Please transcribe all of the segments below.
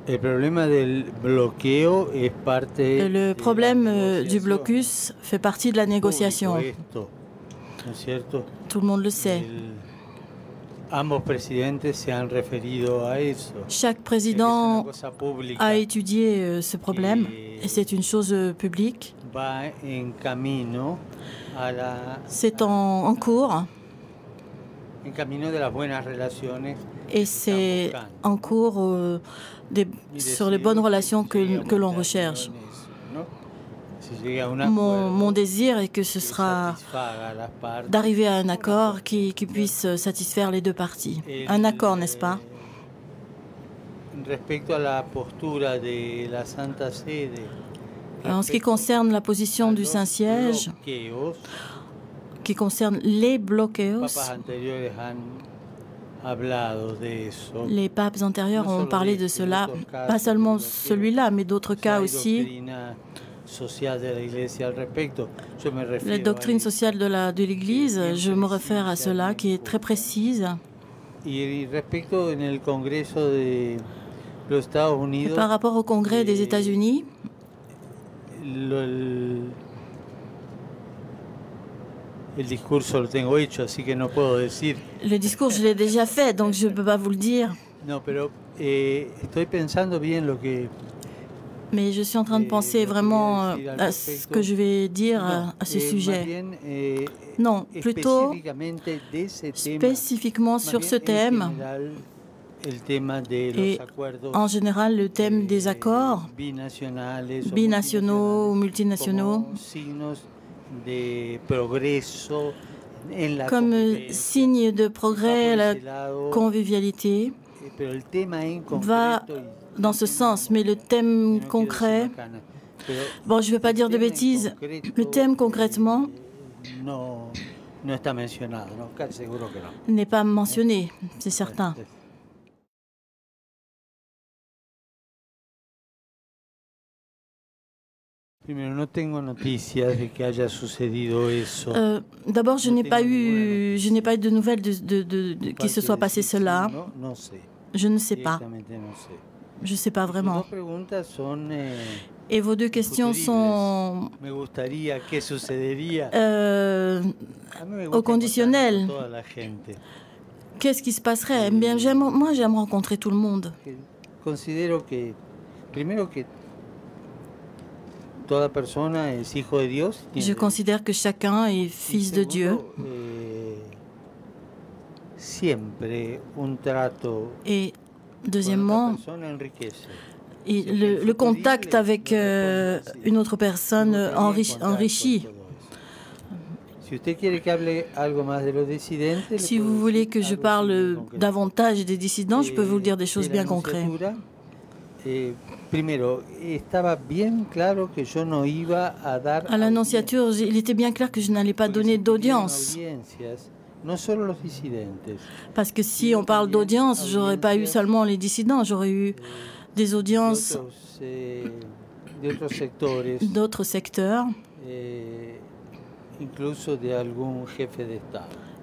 Le problème du blocus fait partie de la négociation. Tout le monde le sait. Chaque président a étudié ce problème et c'est une chose publique. C'est en cours et c'est en cours sur les bonnes relations que l'on recherche. Mon désir est que ce sera d'arriver à un accord qui puisse satisfaire les deux parties. Un accord, n'est-ce pas? En ce qui concerne la position du Saint-Siège, qui concerne les bloqueos, les papes antérieurs ont parlé de cela, pas seulement celui-là, mais d'autres cas aussi. La doctrine sociale de l'Église, je me réfère à cela, qui est très précise. Et par rapport au Congrès des États-Unis, le discours, je l'ai déjà fait, donc je ne peux pas vous le dire. Mais je suis en train de penser vraiment à ce que je vais dire à ce sujet. Non, plutôt spécifiquement sur ce thème. Et en général, le thème des accords binationaux ou multinationaux comme signe de progrès, la convivialité va dans ce sens, mais le thème concret, bon, je ne vais pas dire de bêtises, le thème concrètement n'est pas mentionné, c'est certain. D'abord, je n'ai pas eu de nouvelles qu'il se soit passé cela. Je ne sais pas. Je ne sais pas vraiment. Et vos deux questions sont au conditionnel. Qu'est-ce qui se passerait? Eh bien, moi, j'aime rencontrer tout le monde. Je considère que chacun est fils de Dieu. Et deuxièmement, le contact avec une autre personne enrichit. Si vous voulez que je parle davantage des dissidents, je peux vous dire des choses bien concrètes. À l'annonciature, il était bien clair que je n'allais pas donner d'audience. Parce que si on parle d'audience, je n'aurais pas eu seulement les dissidents, j'aurais eu des audiences d'autres secteurs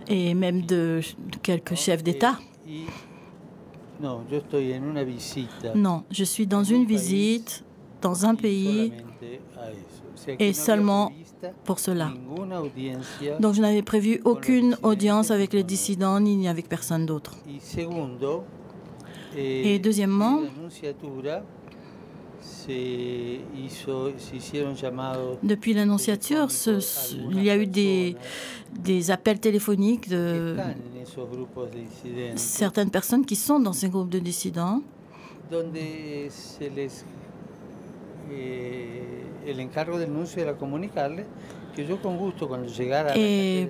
et même de quelques chefs d'État. Non, je suis dans une visite dans un pays et seulement pour cela. Donc je n'avais prévu aucune audience avec les dissidents ni avec personne d'autre. Et deuxièmement, depuis l'annonciature, il y a eu des appels téléphoniques de certaines personnes qui sont dans ces groupes de dissidents. Et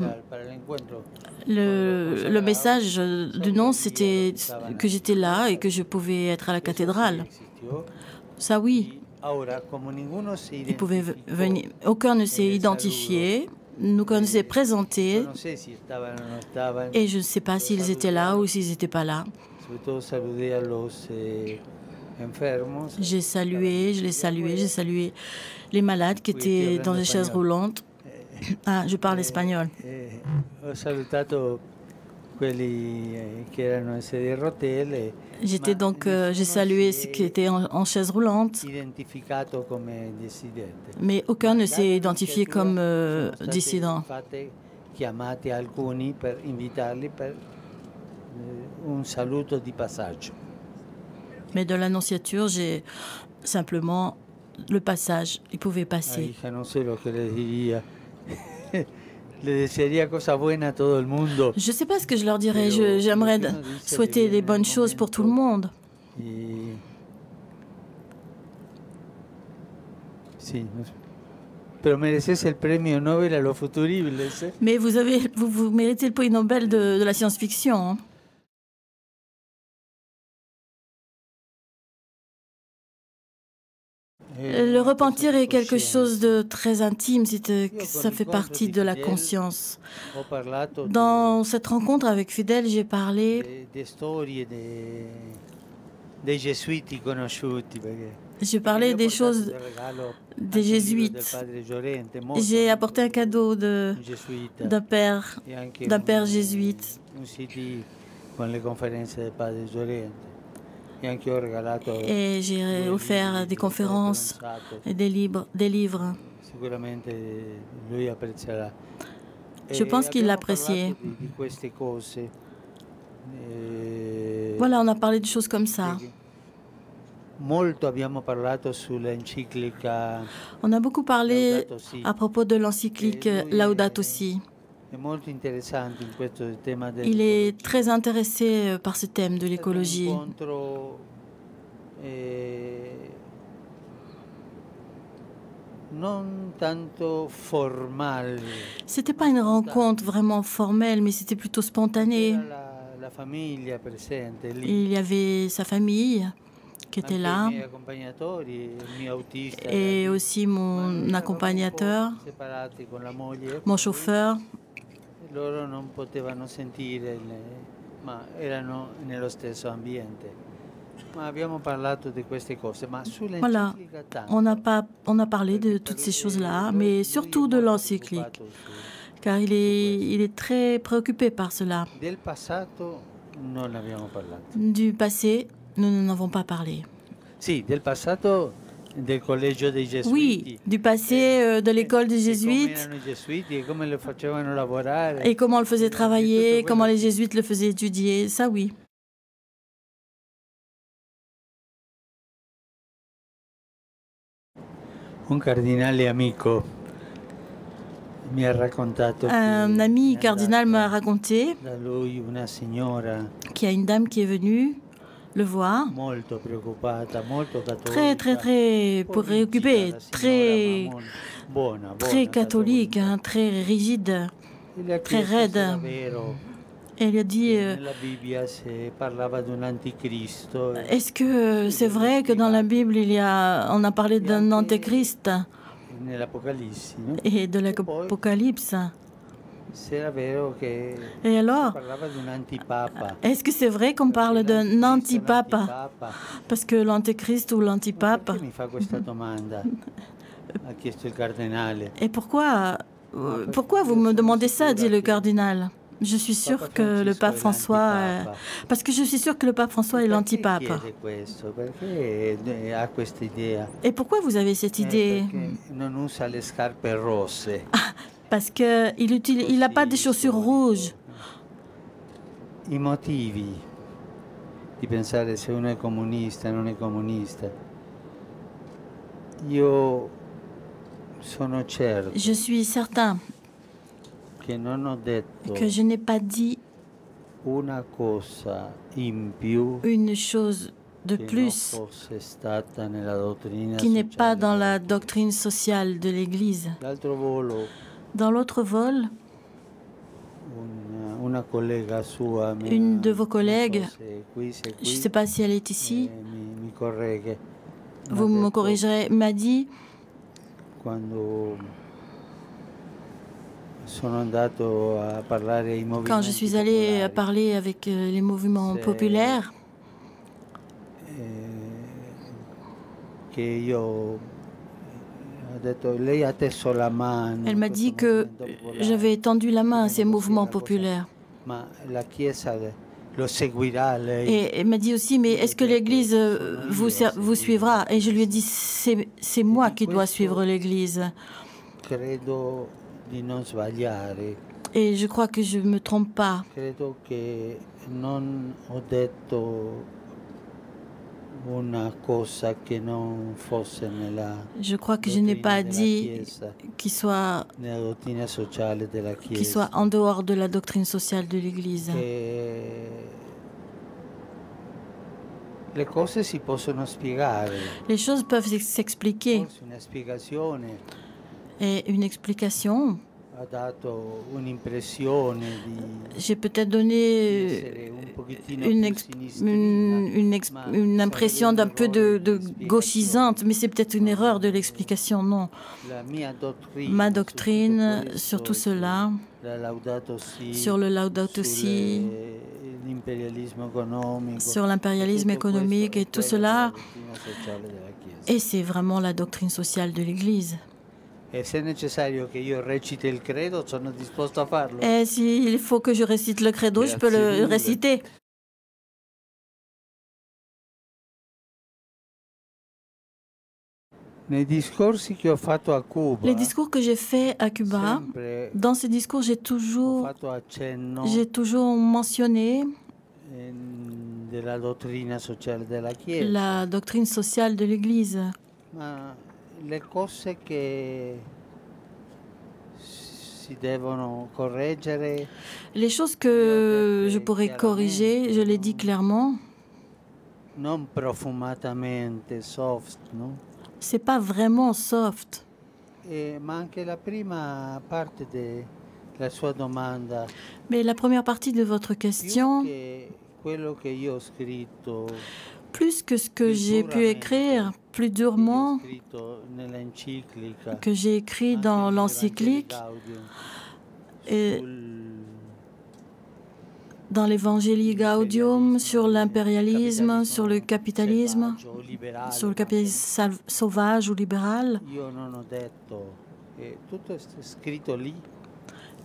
le message du nom, c'était que j'étais là et que je pouvais être à la cathédrale. Ça, oui. Ils pouvaient venir. Aucun ne s'est identifié, aucun ne s'est présenté. Et je ne sais pas s'ils étaient là ou s'ils n'étaient pas là. J'ai salué les malades qui étaient dans les chaises roulantes. Ah, je parle espagnol. J'étais donc, j'ai salué ceux qui étaient en chaise roulante, mais aucun ne s'est identifié comme dissident. Chiamati alcuni per invitarli per un saluto di passaggio. Mais de l'annonciature, j'ai simplement le passage. Ils pouvaient passer. Non sé lo che le diria. Le desearía cosa buena a todo el mundo. Je ne sais pas ce que je leur dirais. J'aimerais souhaiter des bonnes choses pour tout le monde. Sí. Pero mereces el premio Nobel a los futuribles. Mais vous méritez le prix Nobel de la science-fiction. Hein. Le repentir est quelque chose de très intime, ça fait partie de la conscience. Dans cette rencontre avec Fidel, j'ai parlé des choses des jésuites. J'ai apporté un cadeau d'un père jésuite. Et j'ai offert des conférences et des livres. Je pense qu'il l'appréciait. Voilà, on a parlé de choses comme ça. On a beaucoup parlé à propos de l'encyclique Laudato Si. Il est très intéressé par ce thème de l'écologie. C'était pas une rencontre vraiment formelle, mais c'était plutôt spontané. Il y avait sa famille qui était là, et aussi mon accompagnateur, mon chauffeur. Loro non potevano sentire, ma erano nello stesso ambiente. Ma abbiamo parlato di queste cose, ma voilà, on a parlé de toutes ces choses-là, mais surtout de l'encyclique, car il est très préoccupé par cela. Du passé, nous n'en avons pas parlé. Si, del passato. Oui, du passé de l'école des jésuites et comment on le faisait travailler, comment les jésuites le faisaient étudier, ça oui. Un cardinale amico mi ha raccontato. Un ami cardinal m'a raconté qu'il y a une dame qui est venue le voir, très préoccupée, très catholique, hein, très rigide, très raide. Et il a dit, est-ce que c'est vrai que dans la Bible on a parlé d'un antéchrist et de l'Apocalypse? Et alors, est-ce que c'est vrai qu'on parle d'un antipape? Parce que l'antéchrist ou l'antipape. Et pourquoi vous me demandez ça, dit le cardinal? Je suis sûr que le pape François, parce que je suis sûr que le pape François est l'antipape. Et pourquoi vous avez cette idée? Parce qu'il n'a pas de chaussures rouges. I motivi di pensare se uno è comunista o non è comunista. Io sono certo. Je suis certain que je n'ai pas dit una cosa in più une chose de plus qui n'est pas dans la doctrine sociale de l'Église. Dans l'autre vol, une de vos collègues, je ne sais pas si elle est ici, vous me corrigerez, m'a dit quand je suis allé parler avec les mouvements populaires, elle m'a dit que j'avais tendu la main à ces mouvements populaires. Et elle m'a dit aussi, mais est-ce que l'Église vous suivra? Et je lui ai dit, c'est moi qui dois suivre l'Église. Et je crois que je ne me trompe pas. Je crois que je n'ai pas dit qu'il soit en dehors de la doctrine sociale de l'Église. Les choses peuvent s'expliquer. Et une explication, j'ai peut-être donné une impression d'un peu de gauchisante, mais c'est peut-être une erreur de l'explication, non. Ma doctrine, sur tout cela, sur le Laudato Si, sur l'impérialisme économique et tout cela, et c'est vraiment la doctrine sociale de l'Église. Et s'il faut que je récite le credo, je peux le réciter. Les discours que j'ai faits à Cuba, dans ces discours, j'ai toujours mentionné la doctrine sociale de l'Église. Les choses que je pourrais corriger, je l'ai dit clairement. Non profumatamente soft, no? C'est pas vraiment soft. Mais la première partie de votre question, plus que ce que j'ai pu écrire, plus durement, que j'ai écrit dans l'encyclique, et dans l'Evangelii Gaudium, sur l'impérialisme, sur le capitalisme sauvage ou libéral.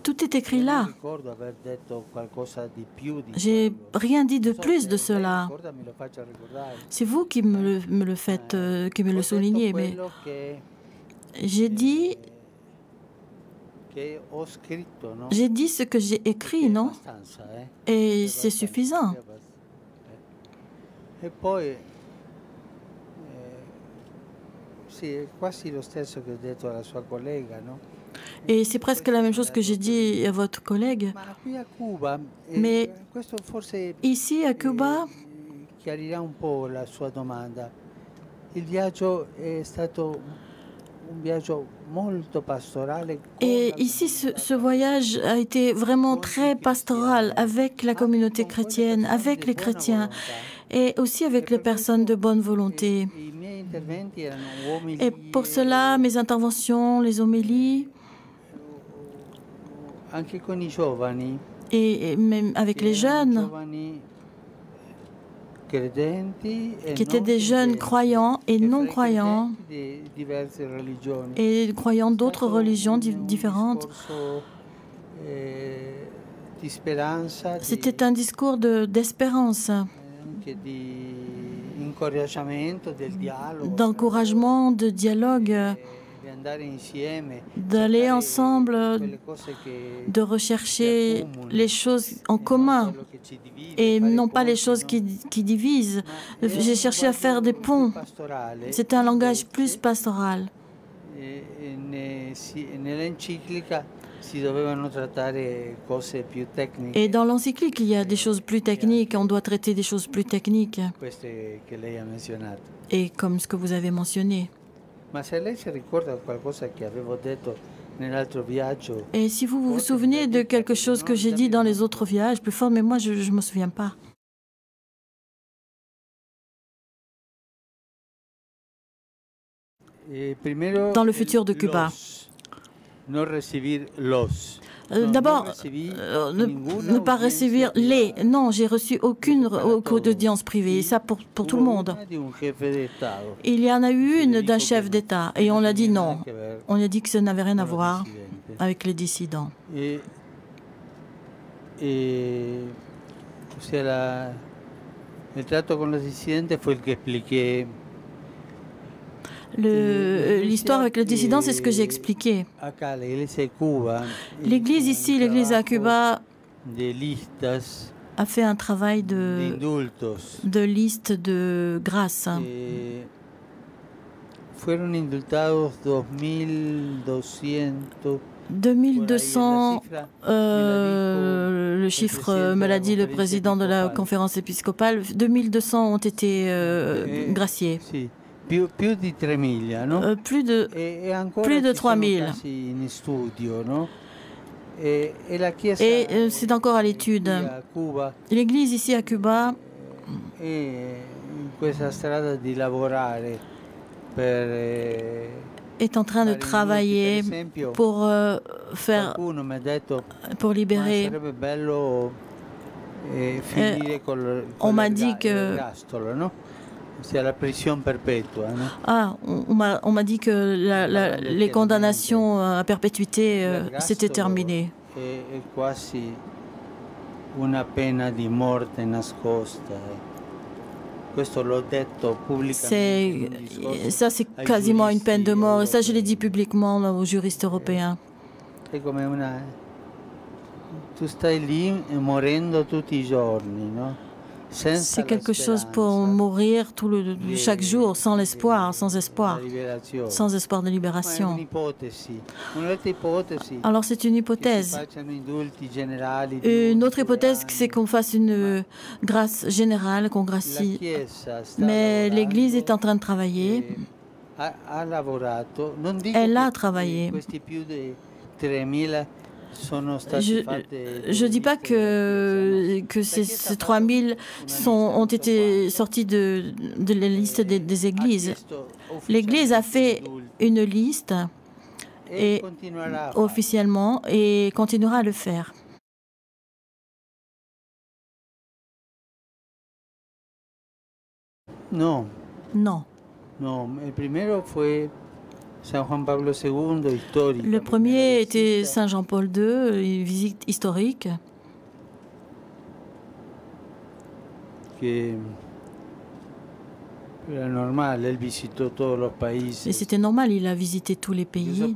Tout est écrit là. J'ai rien dit de plus de cela. C'est vous qui me le faites, qui me le soulignez, mais j'ai dit ce que j'ai écrit, non? Et c'est suffisant. Et c'est presque la même chose que j'ai dit à votre collègue. Mais ici, à Cuba, et ici, ce voyage a été vraiment très pastoral avec la communauté chrétienne, avec les chrétiens et aussi avec les personnes de bonne volonté. Et pour cela, mes interventions, les homélies, et même avec les jeunes, qui étaient des jeunes croyants et non croyants, et croyants d'autres religions différentes. C'était un discours d'espérance, d'encouragement, de dialogue, d'aller ensemble, de rechercher les choses en commun et non pas les choses qui divisent. J'ai cherché à faire des ponts. C'est un langage plus pastoral. Et dans l'encyclique, il y a des choses plus techniques. On doit traiter des choses plus techniques. Et comme ce que vous avez mentionné. Et si vous vous souvenez de quelque chose que j'ai dit dans les autres voyages plus fort, mais moi je ne me souviens pas. Dans le futur de Cuba. D'abord, ne pas recevoir les. Non, j'ai reçu aucune audience privée, ça pour tout le monde. Il y en a eu une d'un chef d'État et on a dit non. On a dit que ça n'avait rien à voir avec les dissidents. O sea, el trato con los disidentes fue el que expliqué. L'histoire avec le dissident, c'est ce que j'ai expliqué. L'église ici, l'église à Cuba, a fait un travail de liste de grâce. Fueron indultados 2200. 2200, le chiffre me l'a dit le président de la conférence épiscopale, 2200 ont été graciés. Più di 3000, no? Plus de 3000. Et c'est encore à l'étude. L'église ici à Cuba est en train de travailler pour libérer. On m'a dit que on m'a dit que les condamnations à perpétuité s'étaient terminées. Ça, c'est quasiment une peine de mort. Et ça, je l'ai dit publiquement aux juristes européens. C'est quelque chose pour mourir chaque jour, sans espoir de libération. Alors c'est une hypothèse. Une autre hypothèse, c'est qu'on fasse une grâce générale, qu'on gracie. Mais l'Église est en train de travailler. Elle a travaillé. Je ne dis pas que ces 3000 ont été sortis de la liste des églises. L'Église a fait une liste officiellement et continuera à le faire. Non. Non. Non, le primero fue San Juan Pablo II, historique. Le premier était Saint Jean-Paul II, une visite historique. Era normal, él visitó todos los países. Et c'était normal, il a visité tous les pays.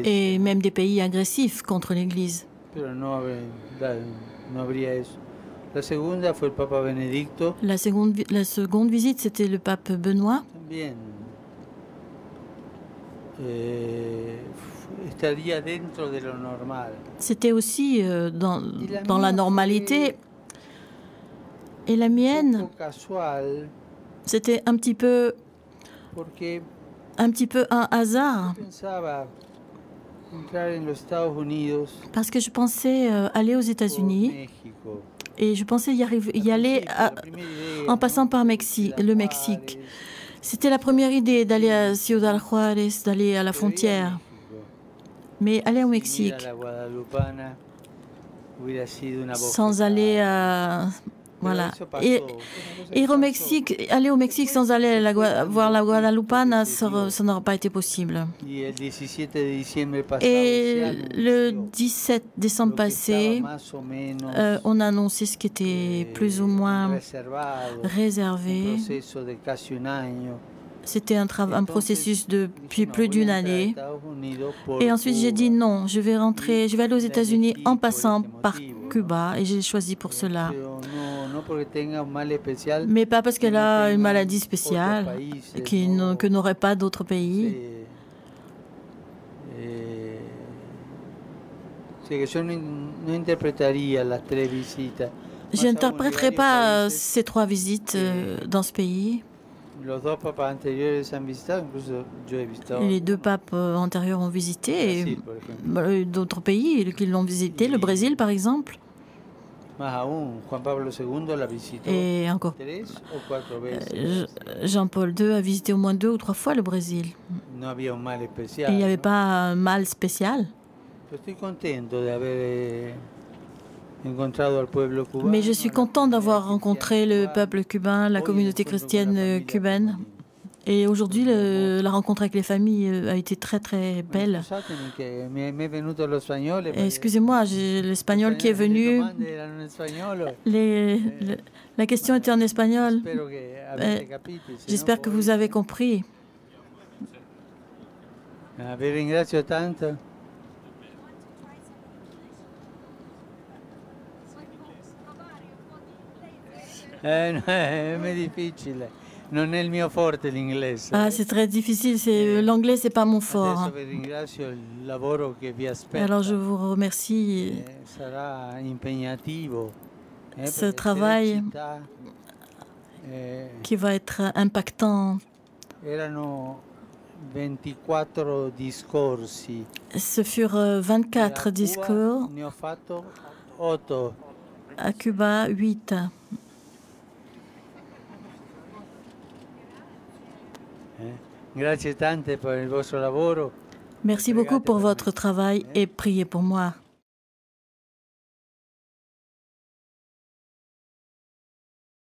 Et même des pays agressifs contre l'Église. La segunda fue el Papa Benedicto. La seconde visite, c'était le pape Benoît. C'était aussi dans la normalité. Et la mienne, c'était un petit peu un hasard. Parce que je pensais aller aux États-Unis. Et je pensais y aller en passant par le Mexique. C'était la première idée d'aller à Ciudad Juárez, d'aller à la frontière. Mais aller au Mexique, sans aller à... Voilà. Et aller au Mexique sans aller voir la Guadalupana, ça n'aurait pas été possible. Et le 17 décembre passé, on a annoncé ce qui était plus ou moins réservé. C'était un processus depuis plus d'une année. Et ensuite, j'ai dit non, je vais aller aux États-Unis en passant par Cuba, et j'ai choisi pour cela. Mais pas parce qu'elle a une maladie spéciale que n'auraient pas d'autres pays. Je n'interpréterai pas ces 3 visites dans ce pays. Les 2 papes antérieurs ont visité, et d'autres pays qui l'ont visité, le Brésil par exemple. Et encore, Jean-Paul II a visité au moins 2 ou 3 fois le Brésil. Et il n'y avait pas un mal spécial. Mais je suis content d'avoir rencontré le peuple cubain, la communauté chrétienne cubaine. Et aujourd'hui, la rencontre avec les familles a été très très belle. Excusez-moi, j'ai l'espagnol qui est venu. La question était en espagnol. J'espère que vous avez compris. Vi ringrazio tanto. No, è difficile. Non è il mio forte l'inglese. Ah, c'est très difficile. L'anglais, c'est pas mon fort. Adesso vi ringrazio il lavoro che vi aspetta. Alors je vous remercie. Sarà impegnativo. Ce travail qui va être impactant. Erano 24 discorsi. Ce furent 24 discours. Ne ho fatto 8. À Cuba, 8. Grazie tante per il vostro lavoro. Merci beaucoup pour votre travail et priez pour moi.